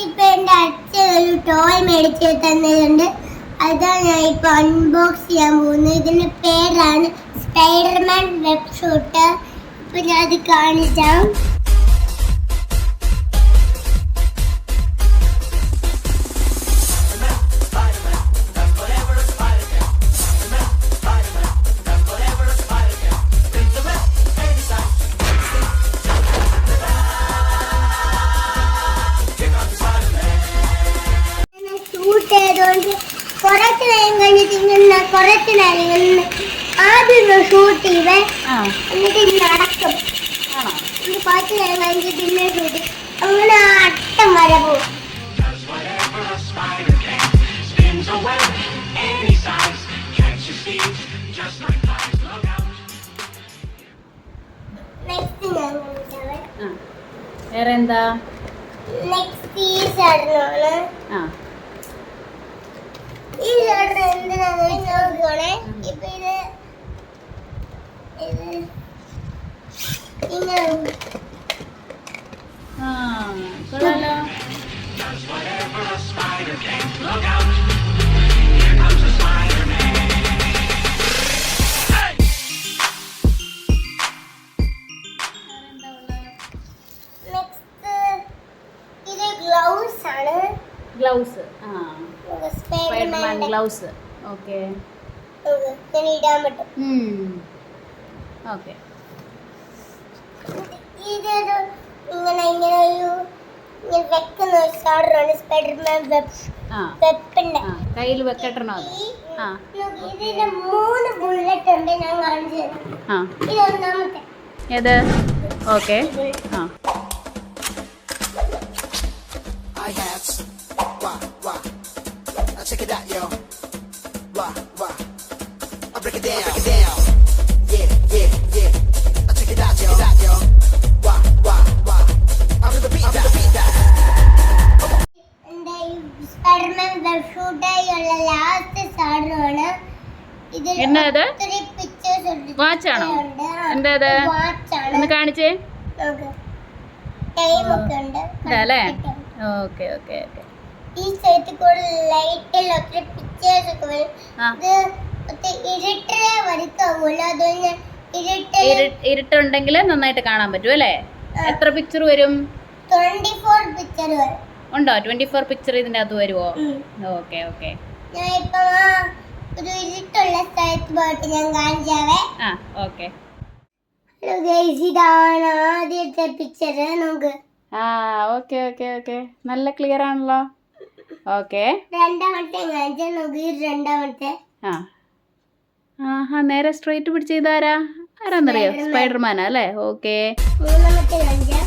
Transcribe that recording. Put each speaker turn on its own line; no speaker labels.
ഇപ്പൊ എന്റെ അച്ഛൻ ഒരു ടോയ് മേടിച്ച് തന്നിട്ടുണ്ട്. അതാണ് ഞാൻ ഇപ്പൊ അൺബോക്സ് ചെയ്യാൻ പോകുന്നത്. ഇതിന്റെ പേരാണ് സ്പൈഡർമാൻ വെബ് ഷൂട്ടർ. ഇപ്പൊ ഞാൻ അത് കാണിക്കാം. കുറച്ച് നേരം കഴിഞ്ഞിട്ട് ഇങ്ങനെ കുറച്ച് നേരം ഇങ്ങനെ ആദ്യം ഷൂട്ട് ചെയ്വേ, എന്നിട്ട് ഇങ്ങനെ അടക്കും. കുറച്ച് നേരം കഴിഞ്ഞിട്ട് പിന്നെ ഷൂട്ട് അങ്ങനെ അട്ടം വരെ പോകും. നെക്സ്റ്റ് ഞാൻ
വേറെ എന്താ?
നെക്സ്റ്റ് ഈ സാധനമാണ്. ഈ സാധനം എന്തിനാണ് നോക്കുകയാണെ. ഇപ്പൊ ഇത് ഇങ്ങനെ
കൊള്ളാലോ. ഗ്ലൗസ്. Spiderman gloves. ഓക്കെ,
ഇടാൻ പറ്റും.
ഓക്കെ.
ഇതൊരു ഇങ്ങനെ ഇങ്ങനെ ഇങ്ങനെ വെക്കുന്ന ഒരു സാധനമാണ് സ്പൈഡർമാൻ വെപ്പിന്റെ.
കയ്യിൽ വെക്കട്ടണോ?
ഇതിന് 3 ബുള്ളറ്റ് ഉണ്ട്. ഞാൻ കാണിച്ചു തരാം. ഇത് ഒന്നാമത്തെ.
ഏത്? Okay.
Check it out, yo. Wah, wah. I break it down, break it down. Yeah, yeah, yeah. I check it out, yo. Wah, wah, wah. I'm to the beat, I'm to the beat.
And the Spider-Man web shooter ഉള്ള last സാധനമാണ് ഇത്.
എന്നത്?
ഒത്തിരി pictures ഉണ്ട്.
Watch ആണോ? എന്തത്?
Watch ആണ്.
ഒന്ന് കാണിച്ചേ.
ടൈം ഒക്കെ ഉണ്ട്.
ഇതല്ലേ? Okay okay okay.
ഈ സൈറ്റിൽ കൂടെ ലൈറ്റിൽ ഒത്തിരി പിക്ചേഴ്സ് ഒക്കെ വരും. ഇത് ഇരുട്ടേ വരയ്ക്കാവൂല. അതുകൊണ്ട്
ഇരുട്ടുണ്ടെങ്കിൽ നന്നായിട്ട് കാണാൻ പറ്റും അല്ലേ? എത്ര പിക്ചർ വരും?
24 പിക്ചർ വരും.
ഉണ്ടോ? 24 പിക്ചർ ഇതിന്റെ അകത്ത് വരുമോ? Okay okay.
ഞാൻ ഇപ്പൊ ഒരു ഇരുട്ടുള്ള സ്ഥലത്ത് പോയിട്ട് ഞാൻ കാണിച്ചാവേ.
ഓക്കെ.
ഹലോ ഗൈസ്, ഇതാണ് ആദ്യത്തെ പിക്ചർ. നോക്ക്.
Okay okay okay. നല്ല ക്ലിയർ ആണല്ലോ. ഓക്കെ.
രണ്ടാമത്തെ കാണിച്ചാൽ നോക്ക്. രണ്ടാമത്തെ
നേരെ സ്ട്രൈറ്റ് പിടിച്ച് ചെയ്താരാ? ആരാന്നറിയോ? സ്പൈഡർമാനാ അല്ലേ? ഓക്കെ.
മൂന്നാമത്തെ കാണിച്ചാൽ